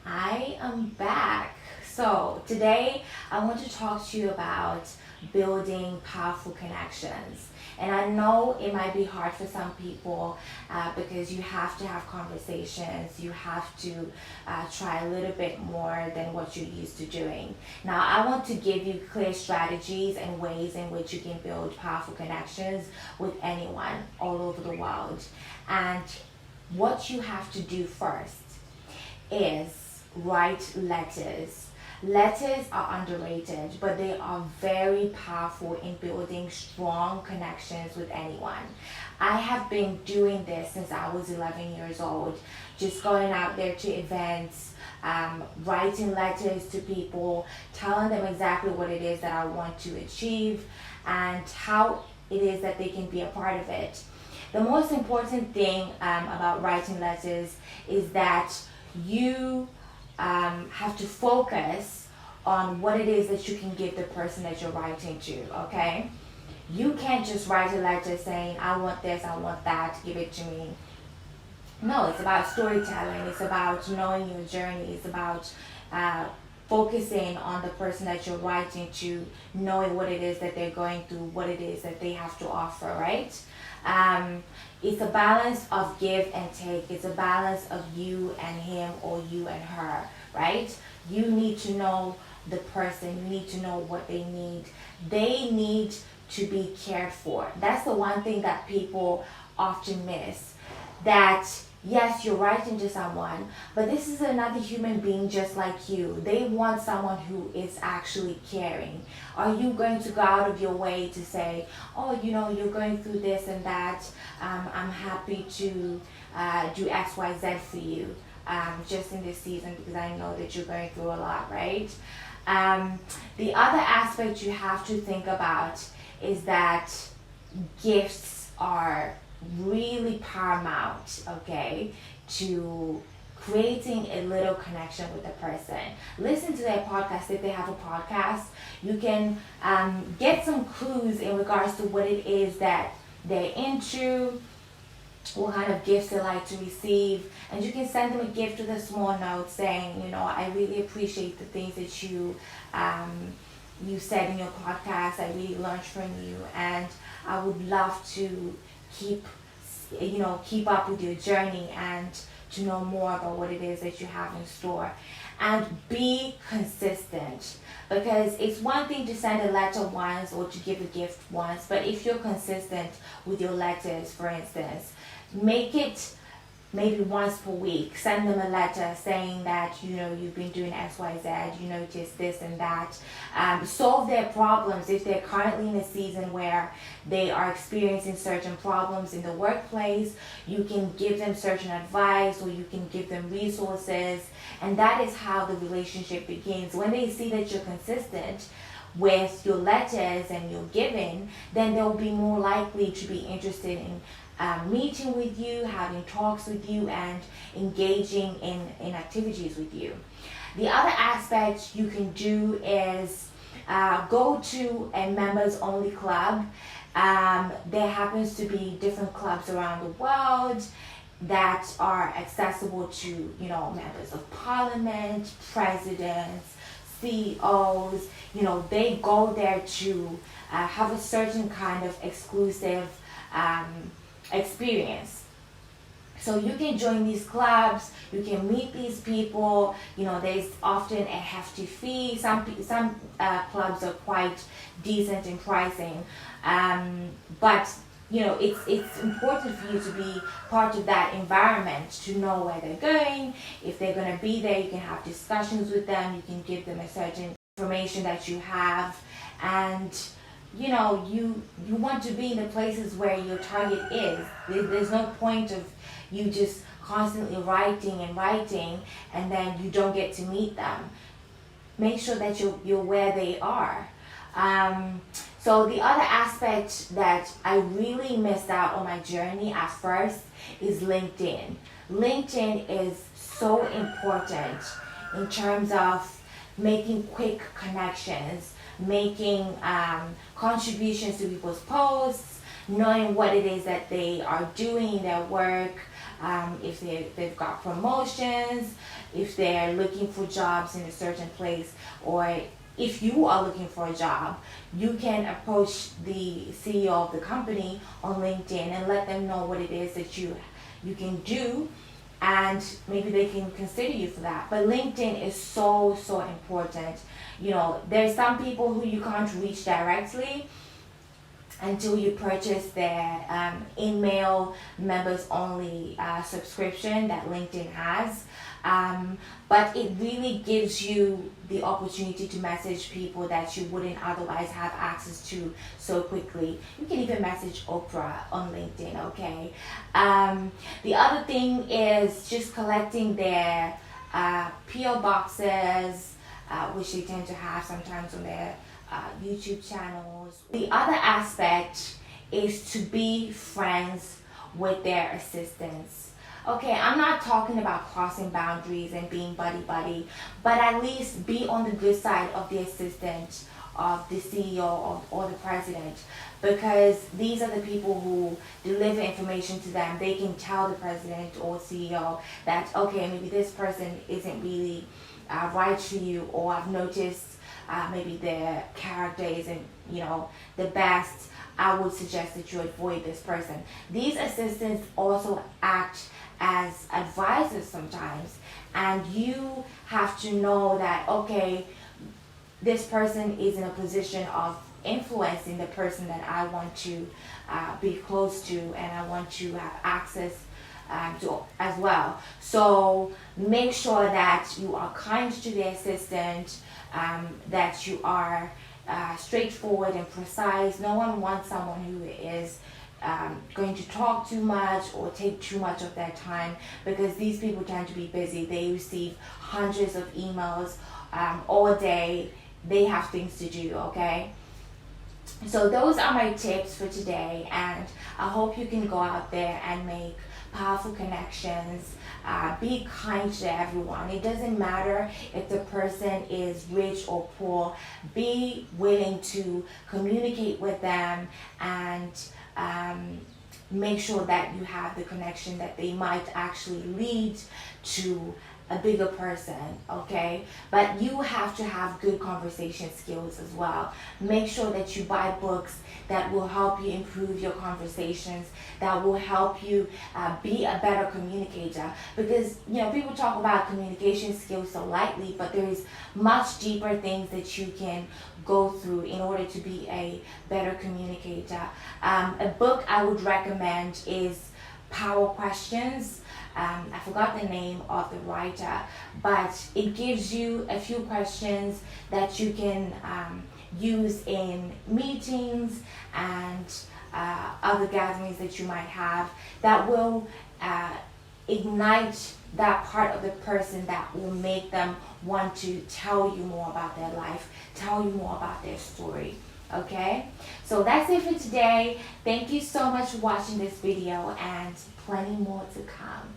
I am back. So, today I want to talk to you about building powerful connections. And I know it might be hard for some people because you have to have conversations, you have to try a little bit more than what you're used to doing. Now, I want to give you clear strategies and ways in which you can build powerful connections with anyone all over the world. And what you have to do first is write letters. Letters are underrated, but they are very powerful in building strong connections with anyone. I have been doing this since I was 11 years old, just going out there to events, writing letters to people, telling them exactly what it is that I want to achieve and how it is that they can be a part of it. The most important thing about writing letters is that you have to focus on what it is that you can give the person that you're writing to, okay? You can't just write a letter saying, I want this, I want that, give it to me. No, it's about storytelling, it's about knowing your journey, it's about focusing on the person that you're writing to, knowing what it is that they're going through, what it is that they have to offer, right? It's a balance of give and take. It's a balance of you and him or you and her, right? You need to know the person. You need to know what they need. They need to be cared for. That's the one thing that people often miss. That yes, you're writing to someone, but this is another human being just like you. They want someone who is actually caring. Are you going to go out of your way to say, oh, you're going through this and that, I'm happy to do X, Y, Z for you, just in this season because I know that you're going through a lot, right? The other aspect you have to think about is that gifts are really paramount, okay, to creating a little connection with the person. Listen to their podcast if they have a podcast. You can get some clues in regards to what it is that they're into, what kind of gifts they like to receive, and you can send them a gift with a small note saying, I really appreciate the things that you said in your podcast. I really learned from you, and I would love to keep keep up with your journey and to know more about what it is that you have in store. And be consistent, because it's one thing to send a letter once or to give a gift once, but if you're consistent with your letters, for instance, make it maybe once per week. Send them a letter saying that you've been doing XYZ, you noticed this and that. Solve their problems if they're currently in a season where they are experiencing certain problems in the workplace. You can give them certain advice, or you can give them resources, and that is how the relationship begins. When they see that you're consistent with your letters and your giving, then they'll be more likely to be interested in meeting with you, having talks with you, and engaging in activities with you. The other aspect you can do is go to a members only club. There happens to be different clubs around the world that are accessible to members of parliament, presidents, CEOs. They go there to have a certain kind of exclusive experience. So you can join these clubs, you can meet these people. There's often a hefty fee. Some clubs are quite decent in pricing, but it's important for you to be part of that environment, to know where they're going. If they're going to be there, you can have discussions with them. You can give them a certain information that you have, and you want to be in the places where your target is. There's no point of you just constantly writing and then you don't get to meet them. Make sure that you're where they are. So the other aspect that I really missed out on my journey at first is LinkedIn. LinkedIn is so important in terms of making quick connections, making contributions to people's posts, knowing what it is that they are doing in their work, if they've got promotions, if they're looking for jobs in a certain place, or if you are looking for a job, you can approach the CEO of the company on LinkedIn and let them know what it is that you can do, and maybe they can consider you for that. But LinkedIn is so important. You know, there's some people who you can't reach directly until you purchase their email members only subscription that LinkedIn has. But it really gives you the opportunity to message people that you wouldn't otherwise have access to so quickly. You can even message Oprah on LinkedIn, okay? The other thing is just collecting their PO boxes, which they tend to have sometimes on their YouTube channels. The other aspect is to be friends with their assistants. Okay, I'm not talking about crossing boundaries and being buddy-buddy, but at least be on the good side of the assistant of the CEO or the president, because these are the people who deliver information to them. They can tell the president or CEO that, okay, maybe this person isn't really right for you, or I've noticed maybe their character isn't, the best. I would suggest that you avoid this person. These assistants also act as advisors sometimes, and you have to know that, okay, this person is in a position of influencing the person that I want to be close to, and I want to have access to as well. So make sure that you are kind to the assistant, that you are straightforward and precise. No one wants someone who is going to talk too much or take too much of their time, because these people tend to be busy. They receive hundreds of emails all day. They have things to do, okay? So those are my tips for today, and I hope you can go out there and make powerful connections. Be kind to everyone. It doesn't matter if the person is rich or poor. Be willing to communicate with them and make sure that you have the connection that they might actually lead to a bigger person, okay? But you have to have good conversation skills as well. Make sure that you buy books that will help you improve your conversations, that will help you be a better communicator. Because, people talk about communication skills so lightly, but there is much deeper things that you can go through in order to be a better communicator. A book I would recommend is Power Questions. I forgot the name of the writer, but it gives you a few questions that you can use in meetings and other gatherings that you might have, that will ignite that part of the person that will make them want to tell you more about their life, tell you more about their story. Okay, so that's it for today. Thank you so much for watching this video, and plenty more to come.